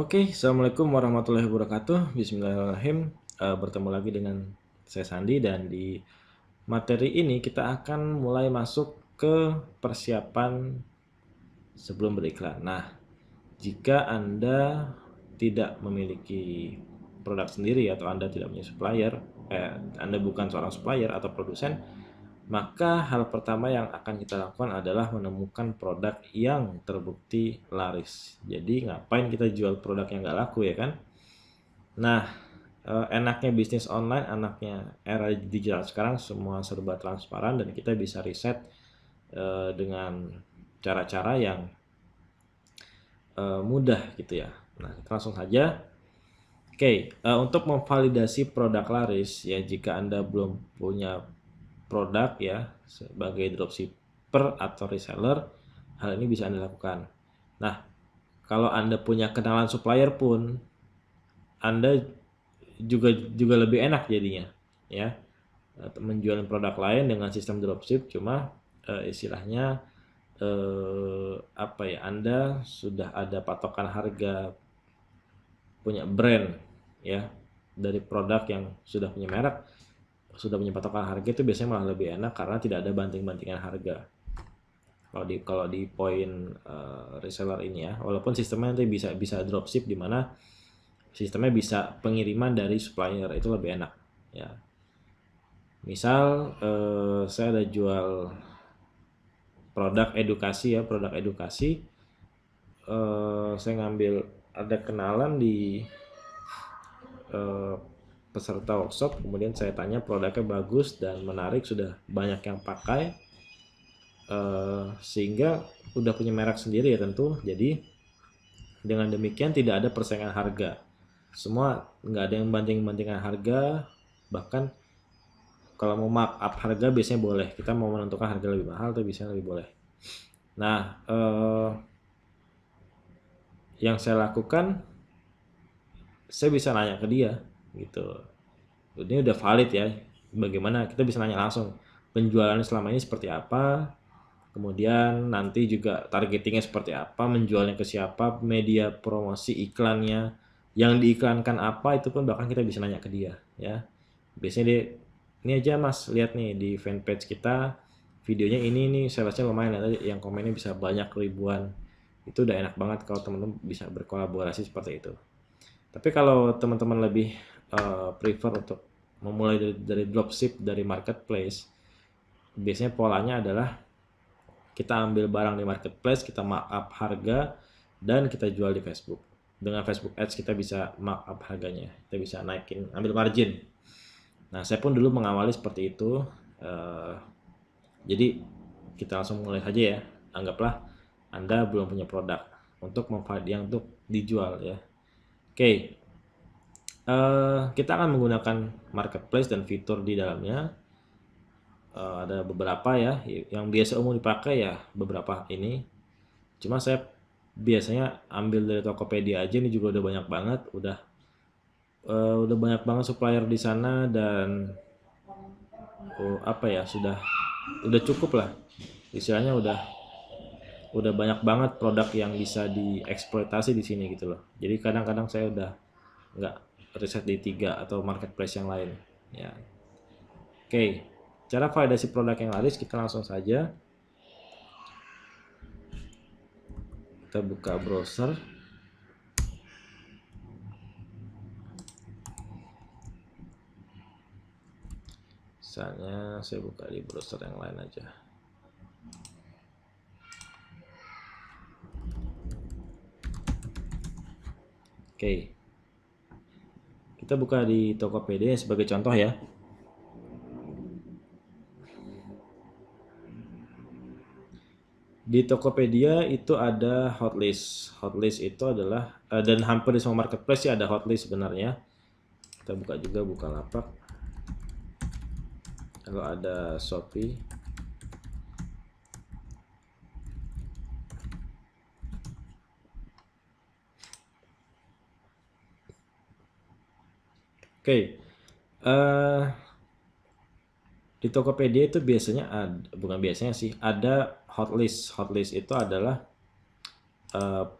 Oke, assalamualaikum warahmatullahi wabarakatuh. Bismillahirrahmanirrahim. Bertemu lagi dengan saya Sandi, dan di materi ini kita akan mulai masuk ke persiapan sebelum beriklan. Nah, jika Anda tidak memiliki produk sendiri atau Anda tidak punya supplier, Anda bukan seorang supplier atau produsen, maka hal pertama yang akan kita lakukan adalah menemukan produk yang terbukti laris. Jadi ngapain kita jual produk yang nggak laku, ya kan? Nah, enaknya bisnis online, enaknya era digital sekarang, semua serba transparan dan kita bisa riset dengan cara-cara yang mudah gitu ya. Nah, kita langsung saja. Oke, untuk memvalidasi produk laris ya, jika Anda belum punya produk ya sebagai dropshipper atau reseller, hal ini bisa Anda lakukan. Nah, kalau Anda punya kenalan supplier pun, Anda juga lebih enak jadinya ya, menjual produk lain dengan sistem dropship. Cuma istilahnya apa ya, Anda sudah ada patokan harga, punya brand ya, dari produk yang sudah punya merek, sudah punya patokan harga, itu biasanya malah lebih enak karena tidak ada banting-bantingan harga kalau di poin reseller ini ya. Walaupun sistemnya nanti bisa dropship, di mana sistemnya bisa pengiriman dari supplier, itu lebih enak ya. Misal saya ada jual produk edukasi ya, produk edukasi. Saya ngambil, ada kenalan di peserta workshop, kemudian saya tanya produknya bagus dan menarik, sudah banyak yang pakai, sehingga udah punya merek sendiri ya tentu. Jadi dengan demikian tidak ada persaingan harga, semua nggak ada yang banting-bantingan harga. Bahkan kalau mau markup harga biasanya boleh, kita mau menentukan harga lebih mahal tuh biasanya lebih boleh. Nah, yang saya lakukan, saya bisa nanya ke dia gitu. Ini udah valid ya, bagaimana, kita bisa nanya langsung penjualannya selama ini seperti apa, kemudian nanti juga targetingnya seperti apa, menjualnya ke siapa, media promosi iklannya, yang diiklankan apa, itu pun bahkan kita bisa nanya ke dia ya. Biasanya dia, ini aja mas, lihat nih di fanpage kita videonya ini nih, salesnya lumayan, nanti yang komennya bisa banyak ribuan. Itu udah enak banget kalau teman-teman bisa berkolaborasi seperti itu. Tapi kalau teman-teman lebih prefer untuk memulai dari dropship, dari marketplace, biasanya polanya adalah kita ambil barang di marketplace, kita markup harga, dan kita jual di Facebook. Dengan Facebook Ads kita bisa markup harganya, kita bisa naikin, ambil margin. Nah, saya pun dulu mengawali seperti itu. Jadi kita langsung mulai saja ya. Anggaplah Anda belum punya produk untuk yang untuk dijual ya. Oke, kita akan menggunakan marketplace dan fitur di dalamnya. Ada beberapa ya, yang biasa umum dipakai ya beberapa ini. Cuma saya biasanya ambil dari Tokopedia aja, ini juga udah banyak banget, udah banyak banget supplier di sana, dan apa ya, udah cukup lah istilahnya, udah banyak banget produk yang bisa dieksploitasi di sini gitu loh. Jadi kadang-kadang saya udah nggak riset di 3 atau marketplace yang lain ya. Oke, cara validasi produk yang laris, kita langsung saja kita buka browser. Misalnya saya buka di browser yang lain aja. Oke, kita buka di Tokopedia sebagai contoh ya. Di Tokopedia itu ada hotlist. Hotlist itu adalah dan hampir di semua marketplace sih ada hotlist sebenarnya. Kita buka juga Bukalapak. Kalau ada Shopee. Oke, di Tokopedia itu biasanya bukan biasanya sih, ada hotlist. Hotlist itu adalah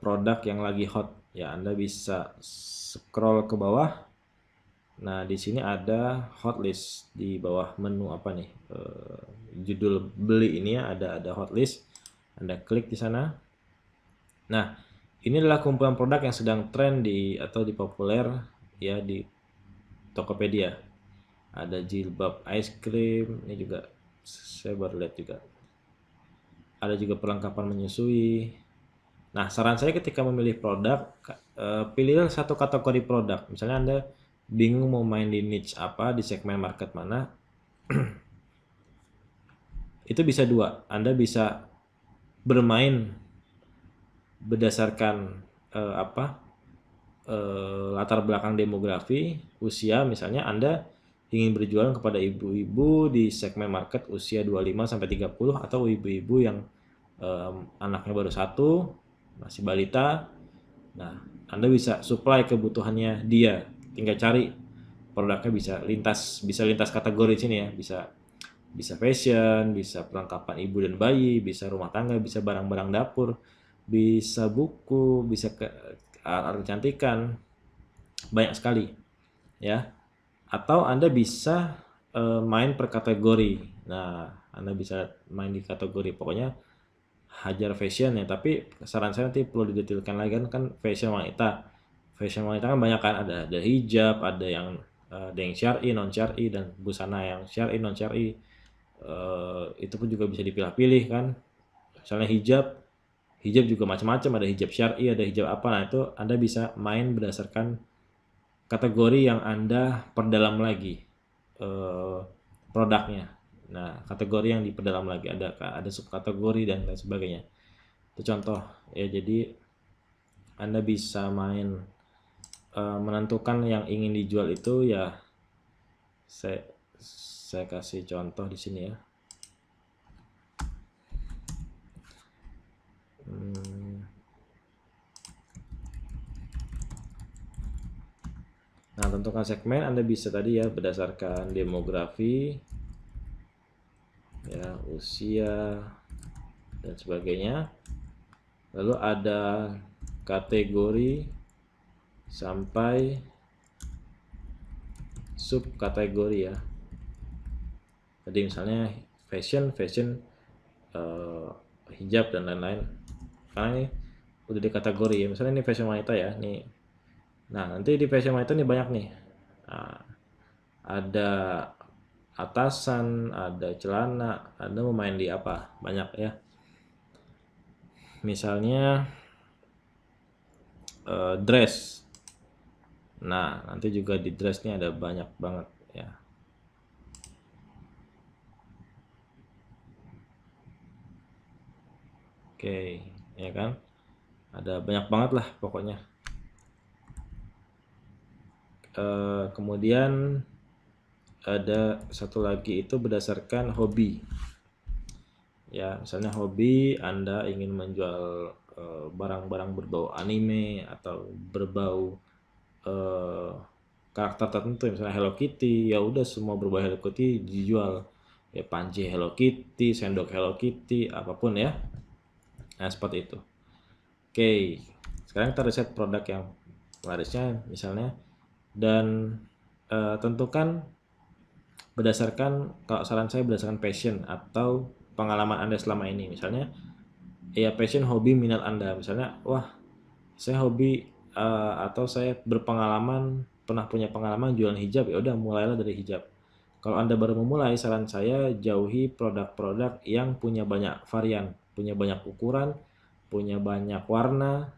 produk yang lagi hot Ya, Anda bisa scroll ke bawah. Nah, di sini ada hotlist di bawah menu apa nih? Judul beli ini ya, ada hotlist. Anda klik di sana. Nah, ini adalah kumpulan produk yang sedang tren di atau dipopuler ya di Tokopedia. Ada jilbab ice cream, ini juga saya baru lihat juga. Ada juga perlengkapan menyusui. Nah, saran saya ketika memilih produk, pilihlah satu kategori produk. Misalnya Anda bingung mau main di niche apa, di segmen market mana, itu bisa dua. Anda bisa bermain berdasarkan apa latar belakang demografi, usia. Misalnya Anda ingin berjualan kepada ibu-ibu di segmen market usia 25 sampai 30 atau ibu-ibu yang anaknya baru satu, masih balita. Nah, Anda bisa supply kebutuhannya dia. Tinggal cari produknya, bisa lintas kategori sini ya. Bisa fashion, bisa perlengkapan ibu dan bayi, bisa rumah tangga, bisa barang-barang dapur, bisa buku, bisa alat kecantikan, banyak sekali ya. Atau Anda bisa main per kategori. Nah, Anda bisa main di kategori pokoknya hajar fashion ya, tapi saran saya nanti perlu didetailkan lagi kan fashion wanita. Fashion wanita kan banyak kan, ada hijab, ada yang syar'i, non syar'i, dan busana yang syar'i, non syar'i. Itu pun juga bisa dipilah-pilih kan. Misalnya hijab juga macam-macam, ada hijab syar'i, ada hijab apa. Nah, itu Anda bisa main berdasarkan kategori yang Anda perdalam lagi produknya. Nah, kategori yang diperdalam lagi, ada subkategori dan lain sebagainya. Itu contoh ya. Jadi Anda bisa main menentukan yang ingin dijual itu ya. Saya kasih contoh di sini ya. Nah, tentukan segmen Anda bisa tadi ya berdasarkan demografi, ya, usia dan sebagainya. Lalu ada kategori sampai subkategori ya. Jadi misalnya fashion, hijab dan lain-lain. Karena ini udah di kategori ya. Misalnya ini fashion wanita ya, nih. Nah, nanti di fashion wanita nih banyak nih. Nah, ada atasan, ada celana, Anda mau main di apa? Banyak ya. Misalnya dress. Nah, nanti juga di dress nih ada banyak banget ya. Oke, ya kan? Ada banyak banget lah pokoknya. Kemudian ada satu lagi itu berdasarkan hobi. Ya, misalnya hobi Anda ingin menjual barang-barang berbau anime atau berbau karakter tertentu, misalnya Hello Kitty, ya udah semua berbau Hello Kitty dijual. Ya, panci Hello Kitty, sendok Hello Kitty, apapun ya. Nah, seperti itu. Oke, sekarang kita riset produk yang larisnya misalnya, dan tentukan berdasarkan, kalau saran saya berdasarkan passion atau pengalaman Anda selama ini. Misalnya ya passion, hobi, minat Anda. Misalnya, wah saya hobi atau saya berpengalaman, pernah punya pengalaman jualan hijab, ya udah mulailah dari hijab. Kalau Anda baru memulai, saran saya jauhi produk-produk yang punya banyak varian, punya banyak ukuran, punya banyak warna.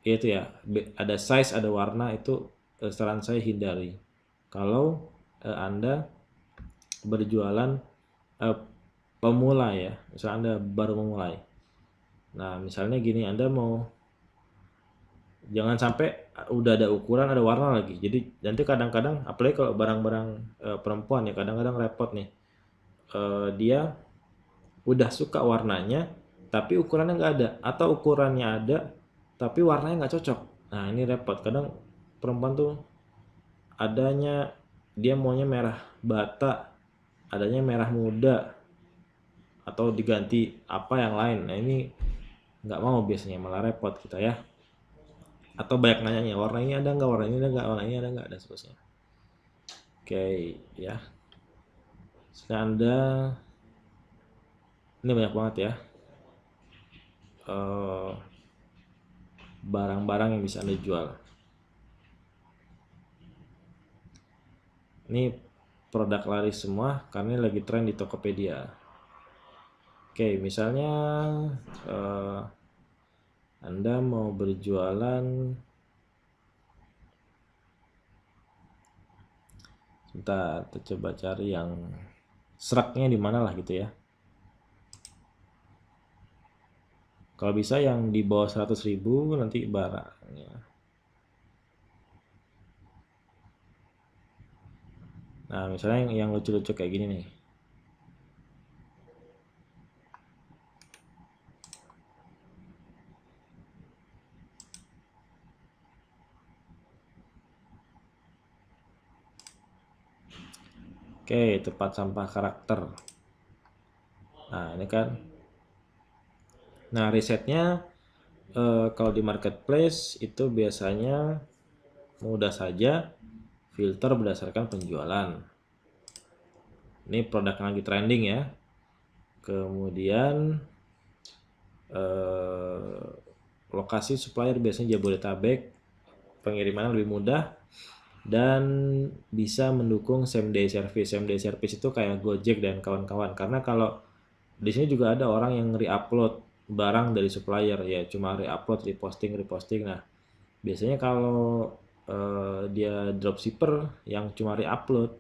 Itu ya, ada size, ada warna, itu saran saya hindari. Kalau Anda berjualan pemula ya, misalnya Anda baru memulai. Nah, misalnya gini, Anda mau, jangan sampai udah ada ukuran, ada warna lagi. Jadi nanti kadang-kadang, apalagi kalau barang-barang perempuan ya, kadang-kadang repot nih. Dia udah suka warnanya, tapi ukurannya nggak ada, atau ukurannya ada, tapi warnanya nggak cocok. Nah, ini repot. Kadang perempuan tuh adanya dia maunya merah bata, adanya merah muda, atau diganti apa yang lain. Nah, ini nggak mau biasanya, malah repot kita ya. atau banyak nanyanya, warna ini ada nggak, warna ini ada nggak, warna ini ada nggak, dan seterusnya. Oke, ya. Setelah Anda, ini banyak banget ya barang-barang yang bisa Anda jual. Ini produk laris semua karena lagi tren di Tokopedia. Oke, misalnya Anda mau berjualan, sebentar, kita coba cari yang seraknya di mana lah gitu ya. Kalau bisa yang di bawah 100.000 nanti barangnya. Nah, misalnya yang lucu-lucu kayak gini nih. Oke, tempat sampah karakter. Nah, ini kan. Nah, risetnya kalau di marketplace itu biasanya mudah saja filter berdasarkan penjualan. Ini produk yang lagi trending ya. Kemudian lokasi supplier biasanya Jabodetabek, pengiriman lebih mudah dan bisa mendukung same day service. Same day service itu kayak Gojek dan kawan-kawan. Karena kalau di sini juga ada orang yang re-upload barang dari supplier ya, cuma re-upload, reposting. Nah, biasanya kalau dia dropshipper yang cuma re-upload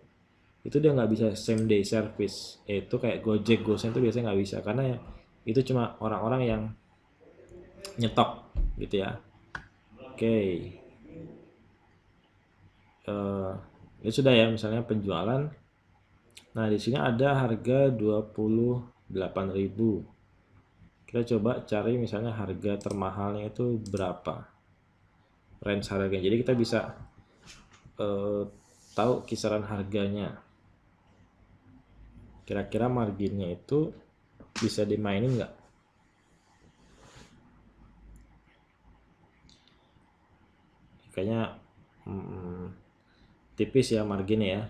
itu dia nggak bisa same day service. Itu kayak Gojek, Gosen itu biasanya nggak bisa karena itu cuma orang-orang yang nyetok gitu ya. Oke. Ini sudah ya misalnya penjualan. Nah, di sini ada harga 28.000. Kita coba cari misalnya harga termahalnya itu berapa. Range harganya. Jadi kita bisa tahu kisaran harganya. Kira-kira marginnya itu bisa dimainin nggak? Kayaknya tipis ya marginnya ya.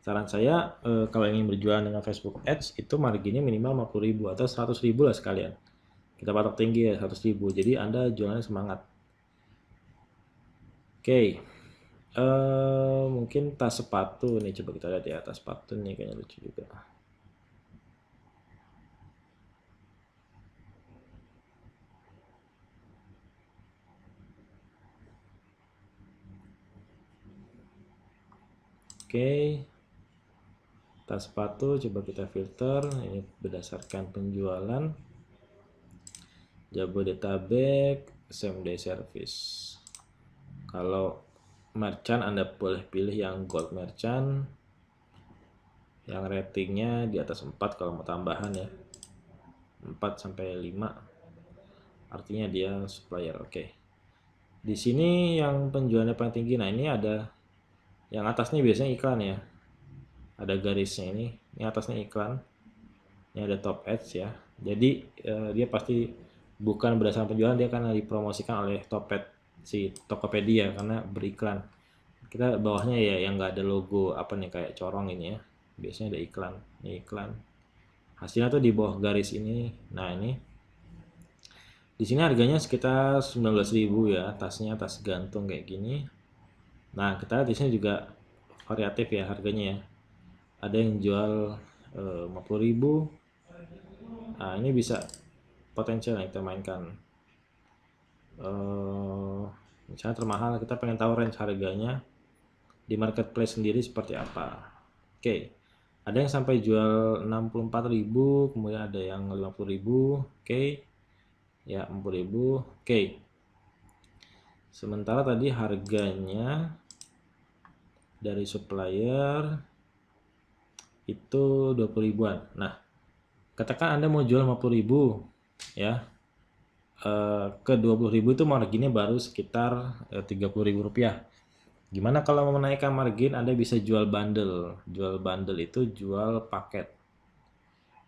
Saran saya kalau ingin berjualan dengan Facebook Ads itu marginnya minimal 50.000 atau 100.000 lah sekalian. Kita patok tinggi ya 100.000. Jadi Anda jualannya semangat. Oke. Mungkin tas sepatu nih, coba kita lihat ya, tas sepatu nih kayaknya lucu juga. Oke, tas sepatu coba kita filter, ini berdasarkan penjualan Jabodetabek same day service. Kalau merchant Anda boleh pilih yang gold merchant yang ratingnya di atas 4 kalau mau tambahan ya, 4 sampai 5 artinya dia supplier. Oke, di sini yang penjualannya paling tinggi. Nah, ini ada yang atasnya biasanya iklan ya, ada garisnya ini atasnya iklan, ini ada top ads ya. Jadi dia pasti bukan berdasarkan penjualan, dia akan dipromosikan oleh top ad si Tokopedia karena beriklan. Kita bawahnya ya yang nggak ada logo apa nih kayak corong ini ya, biasanya ada iklan. Ini iklan, hasilnya tuh di bawah garis ini. Nah, ini di sini harganya sekitar 19.000 ya, tasnya tas gantung kayak gini. Nah, kita lihat di sini juga variatif ya harganya ya. Ada yang jual 50.000. Nah, ini bisa potensial yang kita mainkan. Misalnya termahal, kita pengen tahu range harganya di marketplace sendiri seperti apa. Oke, ada yang sampai jual 64.000, kemudian ada yang 50.000. Oke, ya 60.000. Oke, sementara tadi harganya dari supplier itu 20.000-an. Nah, katakan Anda mau jual 50.000 ya, ke 20.000 itu marginnya baru sekitar 30.000 rupiah. Gimana kalau mau menaikkan margin? Anda bisa jual bundle. Jual bundle itu jual paket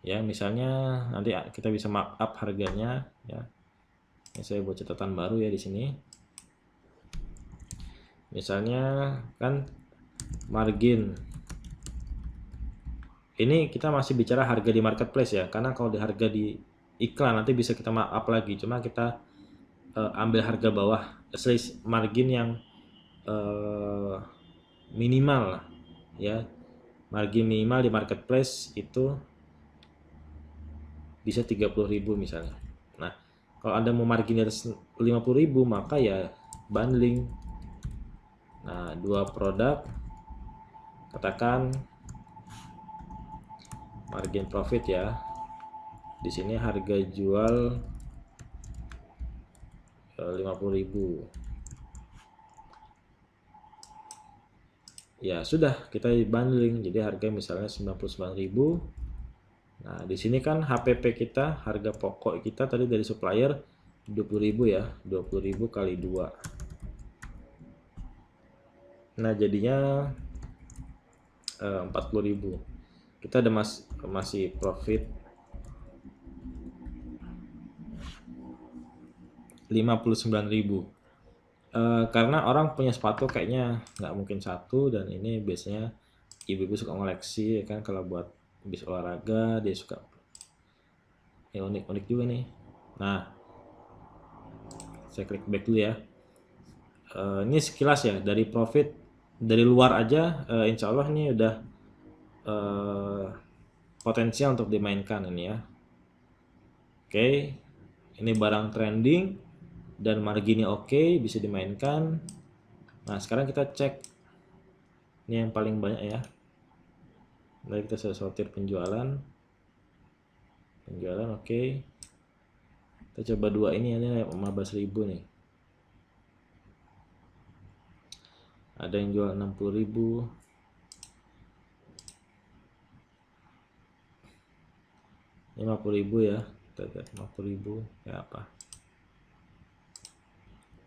ya, misalnya nanti kita bisa markup harganya ya. Ini saya buat catatan baru ya di sini. Misalnya kan margin. Ini kita masih bicara harga di marketplace ya, karena kalau di harga di iklan nanti bisa kita markup lagi. Cuma kita ambil harga bawah, margin yang minimal lah, ya. Margin minimal di marketplace itu bisa 30.000 misalnya. Nah, kalau Anda mau margin di atas 50.000 maka ya bundling. Nah, dua produk, katakan margin profit ya. Di sini harga jual 50.000. Ya sudah, kita bundling. Jadi harga misalnya 99.000. Nah, di sini kan HPP kita, harga pokok kita tadi dari supplier 20.000 ya. 20.000 kali 2. Nah, jadinya 40.000. Kita ada masih profit 59.000. Karena orang punya sepatu kayaknya nggak mungkin satu, dan ini biasanya ibu-ibu suka ngoleksi ya kan, kalau buat habis olahraga dia suka. Unik-unik juga nih. Nah, saya klik back dulu ya. Ini sekilas ya dari profit dari luar aja, insya Allah ini udah potensial untuk dimainkan ini ya. Oke, ini barang trending dan marginnya oke, bisa dimainkan. Nah, sekarang kita cek ini yang paling banyak ya. Mari kita sortir penjualan oke. Kita coba dua ini 15.000 nih. Ada yang jual 60.000, 50.000 ya. Kita lihat 50.000 kayak apa.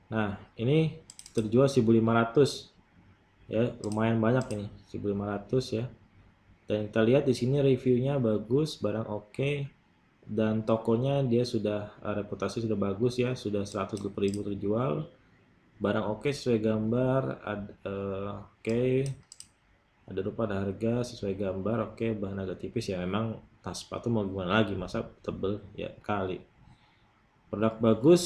Nah, ini terjual 1.500 ya, lumayan banyak ini 1.500 ya. Dan kita lihat di sini reviewnya bagus, barang oke, dan tokonya dia sudah reputasi sudah bagus ya, sudah 120.000 terjual, barang oke sesuai gambar, oke, ada rupa, ada harga sesuai gambar, oke, bahan agak tipis ya, memang tas sepatu mau gimana lagi, masa tebel ya kali. Produk bagus.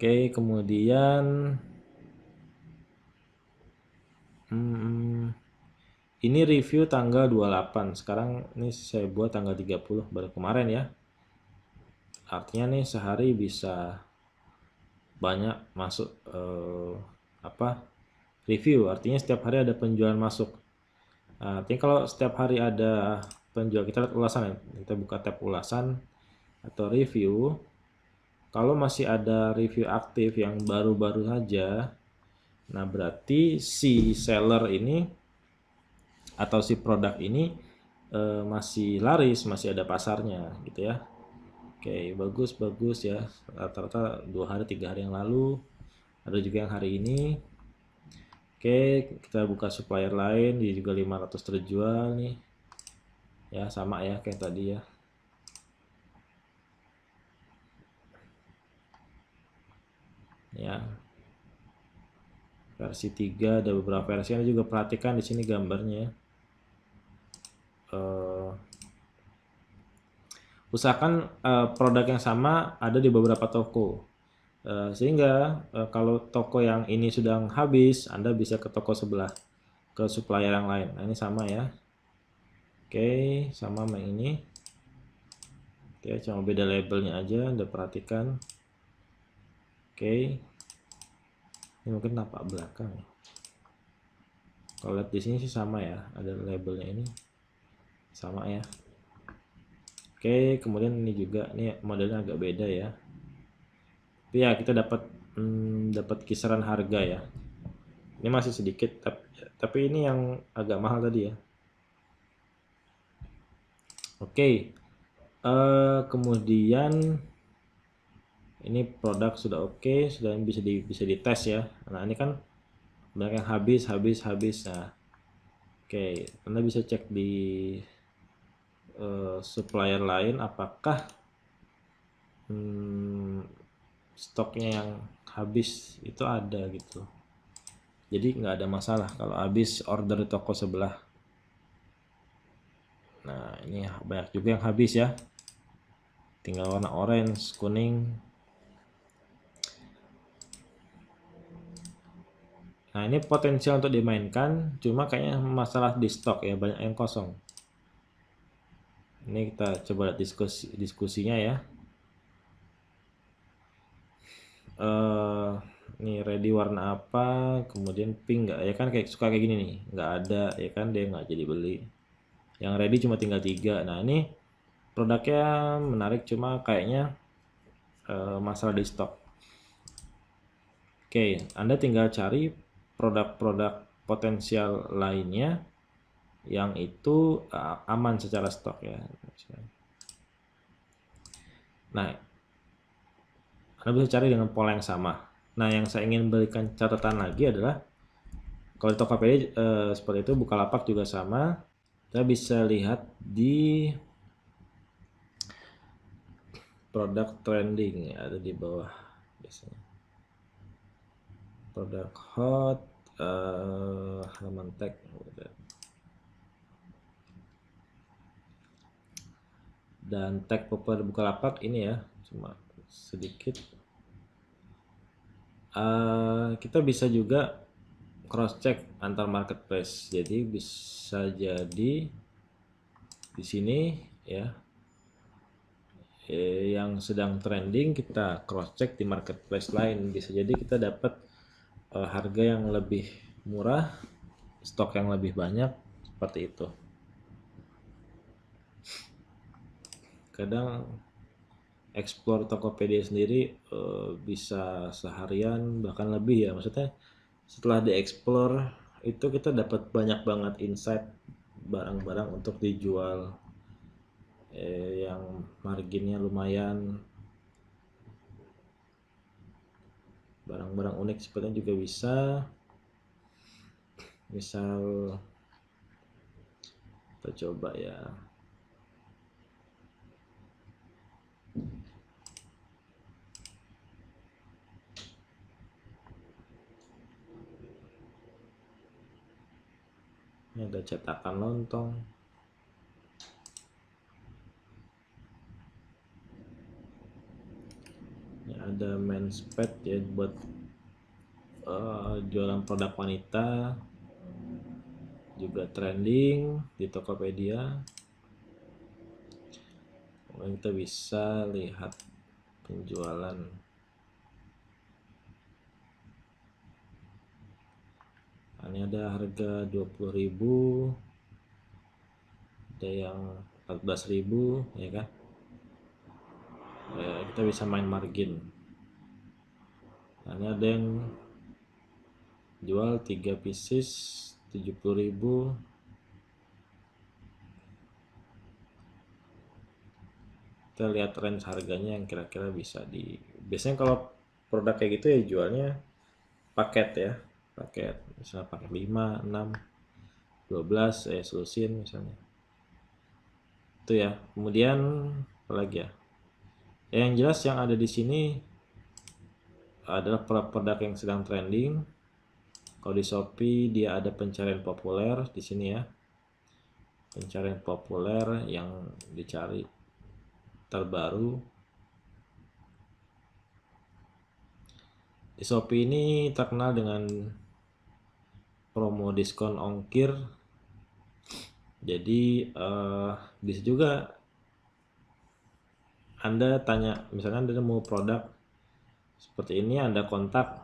Oke, kemudian ini review tanggal 28. Sekarang ini saya buat tanggal 30 baru kemarin ya. Artinya nih sehari bisa banyak masuk review. Artinya setiap hari ada penjualan masuk. Artinya kalau setiap hari ada penjual, kita lihat ulasan ya. Kita buka tab ulasan atau review. Kalau masih ada review aktif yang baru-baru saja, nah berarti si seller ini atau si produk ini masih laris, masih ada pasarnya gitu ya. Oke, bagus ya, rata-rata 2 hari 3 hari yang lalu, ada juga yang hari ini. Oke, kita buka supplier lain, dia juga 500 terjual nih ya, sama ya kayak tadi ya. Ya, versi 3 ada beberapa versi, Anda juga perhatikan di sini gambarnya. Usahakan produk yang sama ada di beberapa toko, sehingga kalau toko yang ini sudah habis, Anda bisa ke toko sebelah, ke supplier yang lain. Nah, ini sama ya. Oke, sama yang ini. Oke, cuma beda labelnya aja, Anda perhatikan. Oke, ini mungkin tampak belakang. Kalau lihat di sini sih sama ya, ada labelnya ini sama ya. Oke, kemudian ini juga, ini modelnya agak beda ya. Tapi ya kita dapat kisaran harga ya. Ini masih sedikit, tapi ini yang agak mahal tadi ya. Oke, kemudian ini produk sudah oke, sudah bisa dites ya. Nah ini kan banyak yang habis. Nah, oke, Anda bisa cek di supplier lain apakah stoknya yang habis itu ada gitu. Jadi nggak ada masalah kalau habis order di toko sebelah. Nah ini banyak juga yang habis ya. Tinggal warna orange, kuning. Nah ini potensial untuk dimainkan, cuma kayaknya masalah di stok ya, banyak yang kosong. Ini kita coba lihat diskusinya ya. Ini ready warna apa, kemudian pink nggak ya kan, kayak suka kayak gini nih, nggak ada ya kan, dia nggak jadi beli. Yang ready cuma tinggal 3. Nah ini produknya menarik, cuma kayaknya masalah di stok. Oke, Anda tinggal cari produk-produk potensial lainnya yang itu aman secara stok ya. Nah, Anda bisa cari dengan pola yang sama. Nah, yang saya ingin berikan catatan lagi adalah kalau di Tokopedia seperti itu, Bukalapak juga sama. Kita bisa lihat di produk trending ya, ada di bawah biasanya. Produk hot, halaman tag. Dan tag populer Bukalapak ini ya, cuma sedikit. Kita bisa juga cross check antar marketplace. Jadi bisa jadi di sini ya, yang sedang trending kita cross check di marketplace lain. Bisa jadi kita dapat harga yang lebih murah, stok yang lebih banyak, seperti itu. Kadang explore Tokopedia sendiri bisa seharian bahkan lebih ya, maksudnya setelah di-explore itu kita dapat banyak banget insight barang-barang untuk dijual yang marginnya lumayan. Barang-barang unik sepertinya juga bisa, misal kita coba ya, ini ada cetakan lontong, ini ada men's pad ya, buat jualan produk wanita, juga trending di Tokopedia. Kita bisa lihat penjualan. Nah, ini ada harga 20.000, ada yang 14.000 ya kan. Kita bisa main margin. Nah, ini ada yang jual 3 pieces 70.000. Kita lihat range harganya yang kira-kira bisa di, biasanya kalau produk kayak gitu ya jualnya paket ya, paket misalnya paket 5, 6, 12 selusin misalnya itu ya. Kemudian apa lagi ya, yang jelas yang ada di sini adalah produk yang sedang trending. Kalau di Shopee dia ada pencarian populer di sini ya, pencarian populer yang dicari terbaru. Di Shopee ini terkenal dengan promo diskon ongkir. Jadi bisa juga Anda tanya, misalnya Anda mau produk seperti ini, Anda kontak,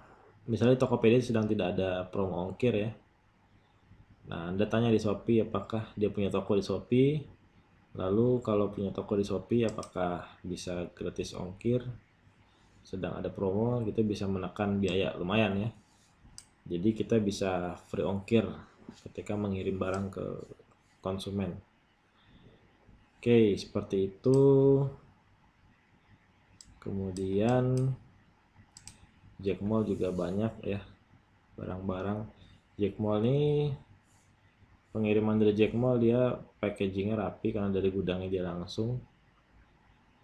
misalnya Tokopedia sedang tidak ada promo ongkir ya. Nah, Anda tanya di Shopee apakah dia punya toko di Shopee. Lalu kalau punya toko di Shopee apakah bisa gratis ongkir. Sedang ada promo, kita bisa menekan biaya lumayan ya. Jadi kita bisa free ongkir ketika mengirim barang ke konsumen. Oke, seperti itu. Kemudian Jack Mall juga banyak ya barang-barang. Jack Mall ini pengiriman dari Jack Mall, dia packagingnya rapi karena dari gudangnya dia langsung,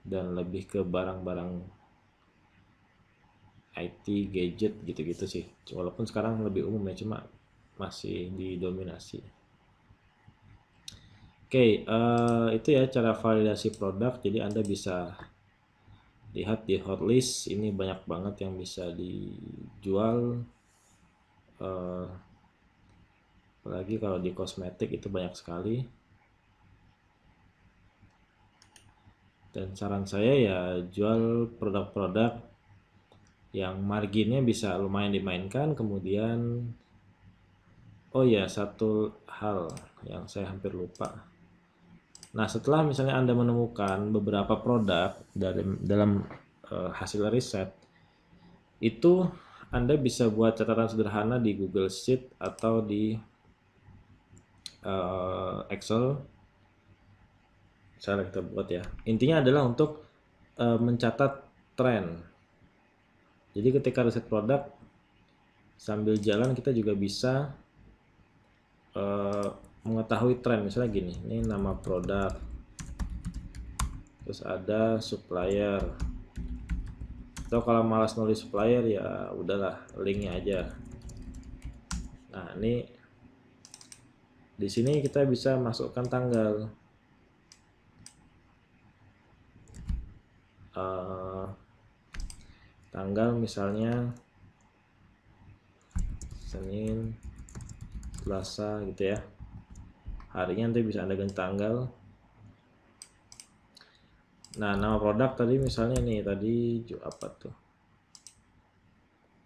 dan lebih ke barang-barang IT, gadget gitu-gitu sih. Walaupun sekarang lebih umum ya, cuma masih didominasi. Oke, itu ya cara validasi produk. Jadi Anda bisa lihat di hotlist, ini banyak banget yang bisa dijual. Eh, Apalagi kalau di kosmetik itu banyak sekali. Dan saran saya ya jual produk-produk yang marginnya bisa lumayan dimainkan. Kemudian, oh ya, satu hal yang saya hampir lupa. Nah, setelah misalnya Anda menemukan beberapa produk dalam hasil riset, itu Anda bisa buat catatan sederhana di Google Sheet atau di Excel. Misalnya kita buat ya. Intinya adalah untuk mencatat tren. Jadi ketika riset produk, sambil jalan kita juga bisa mengetahui tren. Misalnya gini, ini nama produk, terus ada supplier. Atau kalau malas nulis supplier ya udahlah linknya aja. Nah, ini di sini kita bisa masukkan tanggal. Tanggal misalnya Senin, Selasa gitu ya. Harinya nanti bisa Anda ganti tanggal. Nah, nama produk tadi misalnya nih, tadi apa tuh?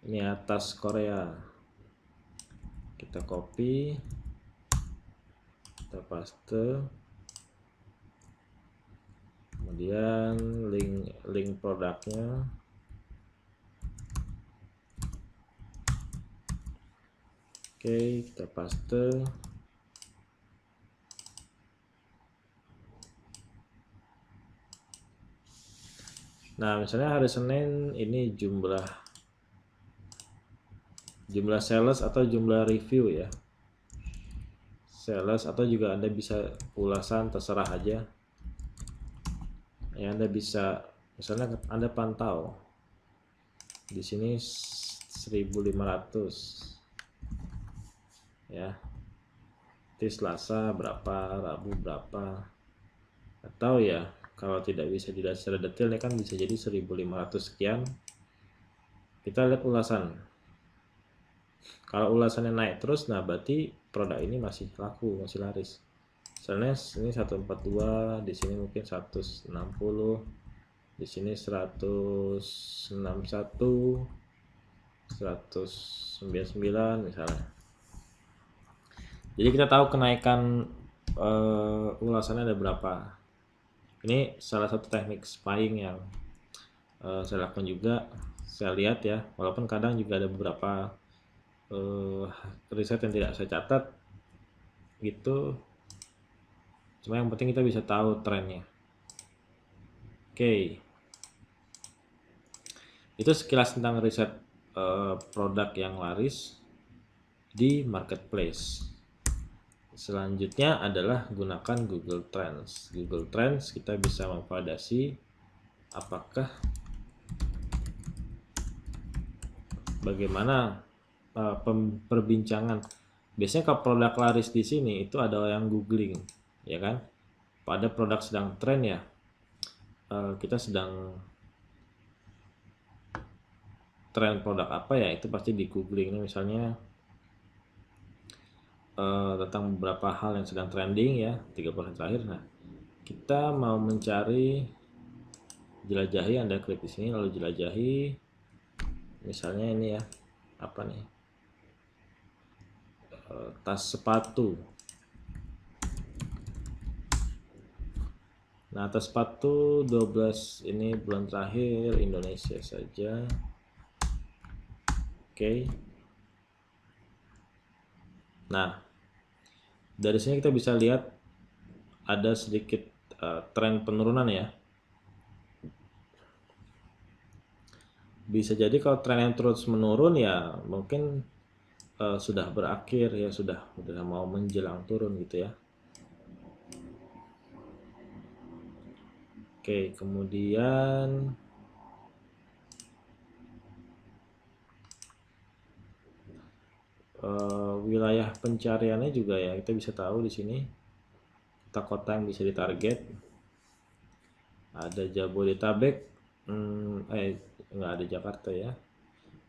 Ini atas Korea. Kita copy, kita paste. Kemudian link produknya. Oke, kita paste. Nah, misalnya hari Senin ini jumlah sales atau jumlah review ya. Sales atau juga Anda bisa ulasan, terserah aja. Ya, Anda bisa misalnya Anda pantau di sini 1.500 ya. Di Selasa berapa, Rabu berapa. Atau ya kalau tidak bisa dilihat secara detail ini kan bisa jadi 1.500 sekian. Kita lihat ulasan. Kalau ulasannya naik terus, nah berarti produk ini masih laku, masih laris. Misalnya ini 142, di sini mungkin 160, di sini 161, 199 misalnya. Jadi kita tahu kenaikan ulasannya ada berapa. Ini salah satu teknik spying yang saya lakukan juga. Saya lihat ya, walaupun kadang juga ada beberapa riset yang tidak saya catat gitu, cuma yang penting kita bisa tahu trennya. Oke, itu sekilas tentang riset produk yang laris di marketplace. Selanjutnya adalah gunakan Google Trends. Google Trends kita bisa memvalidasi apakah bagaimana perbincangan. Biasanya kalau produk laris di sini itu ada yang googling, ya kan? Pada produk sedang tren ya, kita sedang tren produk apa ya, itu pasti di googling. Ini misalnya tentang beberapa hal yang sedang trending ya, 3% terakhir. Nah, kita mau mencari, jelajahi, Anda klik di sini lalu jelajahi. Misalnya ini ya, apa nih? Tas sepatu. Nah, tas sepatu 12 ini bulan terakhir Indonesia saja. Oke. Nah, dari sini kita bisa lihat ada sedikit tren penurunan ya. Bisa jadi kalau tren yang terus menurun ya mungkin sudah berakhir ya, sudah mau menjelang turun gitu ya. Oke, kemudian wilayah pencariannya juga ya, kita bisa tahu di sini kota-kota yang bisa ditarget. Ada Jabodetabek, nggak ada Jakarta ya.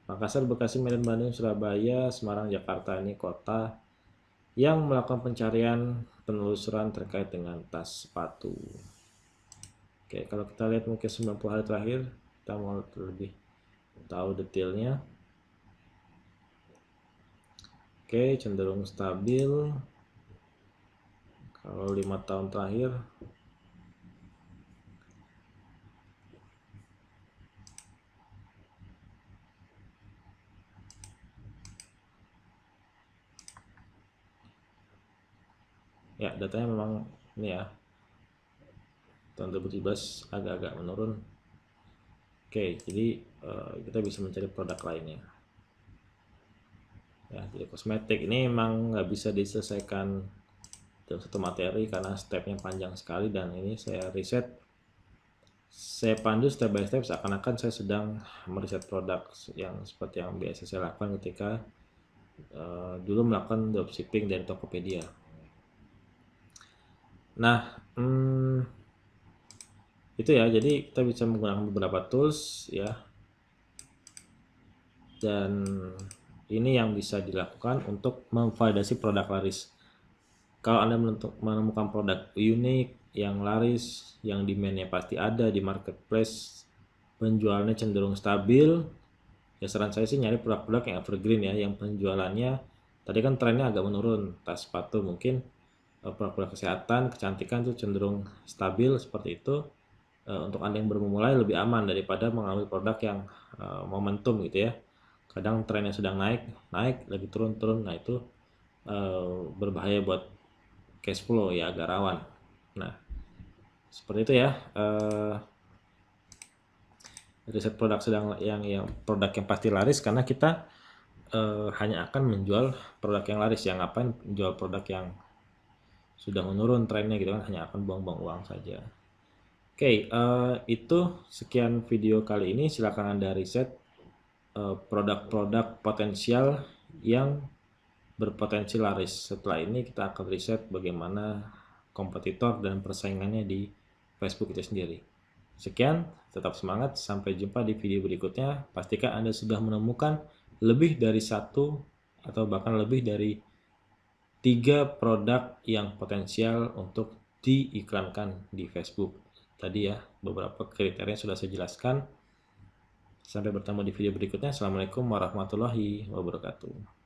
Makassar, Bekasi, Medan, Bandung, Surabaya, Semarang, Jakarta ini kota yang melakukan pencarian penelusuran terkait dengan tas sepatu. Oke, kalau kita lihat mungkin 90 hari terakhir, kita mau lebih tahu detailnya. Oke, cenderung stabil. Kalau 5 tahun terakhir, ya datanya memang ini ya, tahun 2017 agak-agak menurun. Oke, jadi kita bisa mencari produk lainnya ya. Jadi kosmetik ini memang nggak bisa diselesaikan dalam satu materi karena stepnya panjang sekali, dan ini saya riset, saya pandu step by step seakan-akan saya sedang meriset produk yang seperti yang biasa saya lakukan ketika dulu melakukan dropshipping dari Tokopedia. Nah, itu ya, jadi kita bisa menggunakan beberapa tools ya, dan ini yang bisa dilakukan untuk memvalidasi produk laris. Kalau Anda menemukan produk unik yang laris, yang demand-nya pasti ada di marketplace, penjualannya cenderung stabil, ya saran saya sih nyari produk-produk yang evergreen ya, yang penjualannya tadi kan trennya agak menurun, tas sepatu mungkin, produk-produk kesehatan, kecantikan tuh cenderung stabil seperti itu. Untuk Anda yang baru memulai lebih aman daripada mengambil produk yang momentum gitu ya. Kadang trennya sedang naik lagi turun, nah itu berbahaya buat cash flow ya, agak rawan. Nah, seperti itu ya. Riset produk sedang yang produk yang pasti laris, karena kita hanya akan menjual produk yang laris. Yang ngapain menjual produk yang sudah menurun trennya gitu kan, hanya akan buang-buang uang saja. Oke, itu sekian video kali ini. Silakan Anda riset produk-produk potensial yang berpotensi laris. Setelah ini kita akan riset bagaimana kompetitor dan persaingannya di Facebook itu sendiri. Sekian, tetap semangat, sampai jumpa di video berikutnya. Pastikan Anda sudah menemukan lebih dari satu atau bahkan lebih dari 3 produk yang potensial untuk diiklankan di Facebook. Tadi ya, beberapa kriteria sudah saya jelaskan. Sampai bertemu di video berikutnya. Assalamualaikum warahmatullahi wabarakatuh.